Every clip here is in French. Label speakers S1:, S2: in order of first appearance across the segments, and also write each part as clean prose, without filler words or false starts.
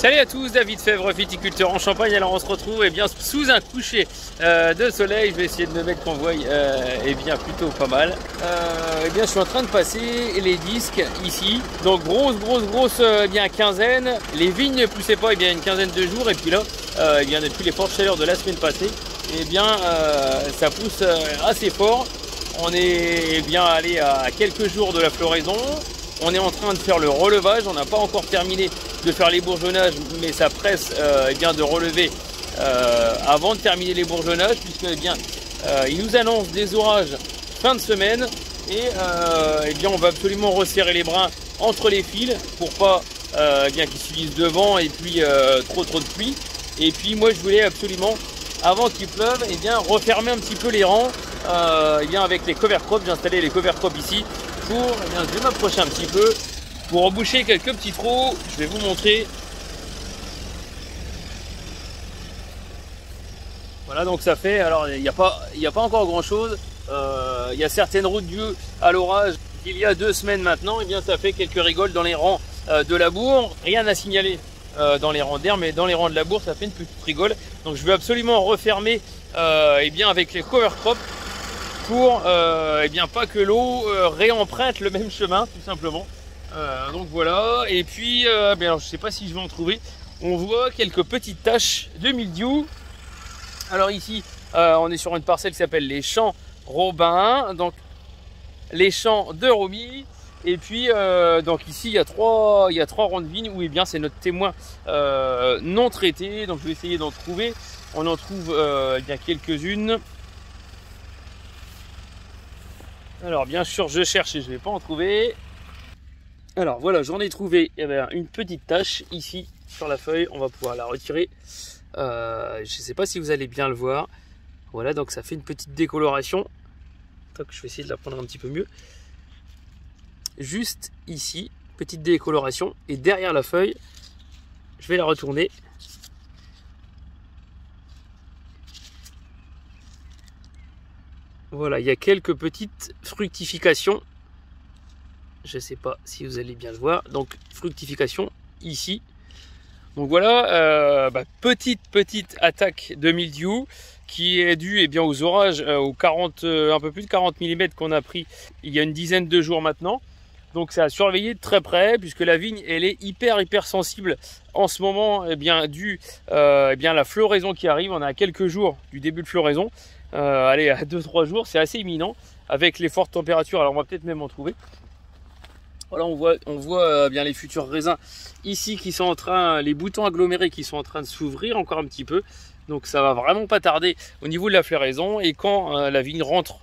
S1: Salut à tous, David Fèvre, viticulteur en Champagne. Alors on se retrouve bien sous un coucher de soleil. Je vais essayer de me mettre qu'on voie bien plutôt pas mal. Bien je suis en train de passer les disques ici. Donc grosse bien quinzaine. Les vignes ne poussaient pas bien une quinzaine de jours. Et puis là, bien depuis les fortes chaleurs de la semaine passée, ça pousse assez fort. On est bien allé à quelques jours de la floraison. On est en train de faire le relevage. On n'a pas encore terminé de faire les bourgeonnages, mais ça presse bien de relever avant de terminer les bourgeonnages, puisque il nous annonce des orages fin de semaine et on va absolument resserrer les brins entre les fils pour pas qu'ils subissent de vent et puis trop de pluie. Et puis moi je voulais absolument, avant qu'il pleuve, refermer un petit peu les rangs avec les cover crops. J'ai installé les cover crops ici pour, je vais m'approcher un petit peu pour reboucher quelques petits trous. Je vais vous montrer. Voilà, donc ça fait, alors il n'y a pas encore grand chose. Il y a certaines routes dues à l'orage il y a 2 semaines maintenant. Ça fait quelques rigoles dans les rangs de labour. Rien à signaler dans les rangs d'air, mais dans les rangs de labour ça fait une petite rigole. Donc je vais absolument refermer avec les cover crops pour pas que l'eau réemprunte le même chemin, tout simplement. Donc voilà, et puis alors je sais pas si je vais en trouver. On voit quelques petites taches de mildiou. Alors ici on est sur une parcelle qui s'appelle les champs Robin, donc les champs de Romy. Et puis donc ici il y a trois rangs de vignes où c'est notre témoin non traité. Donc je vais essayer d'en trouver. On en trouve quelques-unes. Alors bien sûr je cherche et je ne vais pas en trouver. Alors voilà, j'en ai trouvé une petite tache ici sur la feuille. On va pouvoir la retirer. Je ne sais pas si vous allez bien le voir. Voilà, donc ça fait une petite décoloration. Donc je vais essayer de la prendre un petit peu mieux. Juste ici, petite décoloration. Et derrière la feuille, je vais la retourner. Voilà, il y a quelques petites fructifications. Je ne sais pas si vous allez bien le voir. Donc fructification ici. Donc voilà, petite attaque de mildiou qui est due aux orages, un peu plus de 40 mm qu'on a pris il y a une dizaine de jours maintenant. Donc c'est à surveiller de très près, puisque la vigne elle est hyper sensible en ce moment, dû la floraison qui arrive. On a quelques jours du début de floraison. Allez, à 2-3 jours, c'est assez imminent avec les fortes températures. Alors on va peut-être même en trouver. Voilà, on voit les futurs raisins ici qui sont en train, les boutons agglomérés qui sont en train de s'ouvrir encore un petit peu. Donc ça va vraiment pas tarder au niveau de la floraison. Et quand la vigne rentre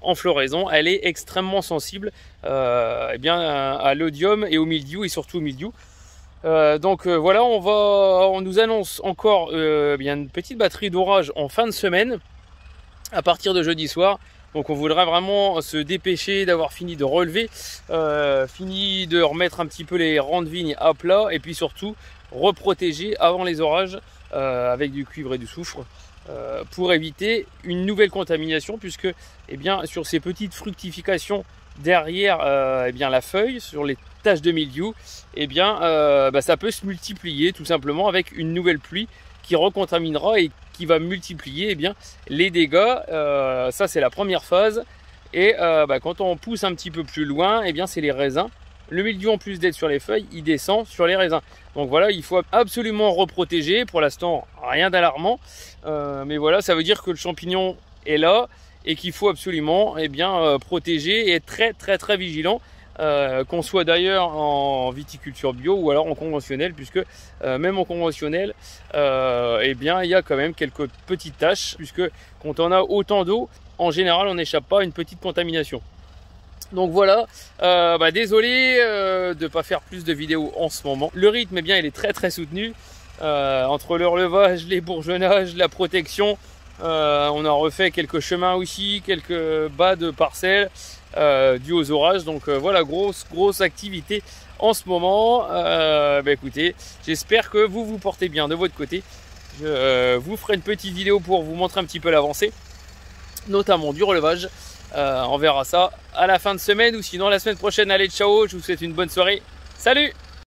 S1: en floraison, elle est extrêmement sensible à l'odium et au mildiou, et surtout au mildiou. Voilà, on nous annonce encore une petite batterie d'orage en fin de semaine à partir de jeudi soir. Donc on voudrait vraiment se dépêcher d'avoir fini de relever, fini de remettre un petit peu les rangs de vigne à plat, et puis surtout reprotéger avant les orages avec du cuivre et du soufre pour éviter une nouvelle contamination, puisque sur ces petites fructifications derrière la feuille, sur les taches de mildiou, ça peut se multiplier tout simplement avec une nouvelle pluie qui recontaminera et qui va multiplier les dégâts. Ça c'est la première phase. Et quand on pousse un petit peu plus loin, c'est les raisins. Le mildiou, en plus d'être sur les feuilles, il descend sur les raisins. Donc voilà, il faut absolument reprotéger. Pour l'instant, rien d'alarmant, mais voilà, ça veut dire que le champignon est là et qu'il faut absolument protéger et être très vigilant. Qu'on soit d'ailleurs en viticulture bio ou alors en conventionnel, puisque même en conventionnel il y a quand même quelques petites taches, puisque quand on a autant d'eau, en général on n'échappe pas à une petite contamination. Donc voilà, désolé de ne pas faire plus de vidéos en ce moment. Le rythme il est très soutenu entre le relevage, les bourgeonnages, la protection. On a refait quelques chemins aussi, quelques bas de parcelles dû aux orages. Donc voilà, grosse activité en ce moment. Écoutez, j'espère que vous vous portez bien de votre côté. Je vous ferai une petite vidéo pour vous montrer un petit peu l'avancée, notamment du relevage. On verra ça à la fin de semaine ou sinon la semaine prochaine. Allez, ciao, je vous souhaite une bonne soirée. Salut!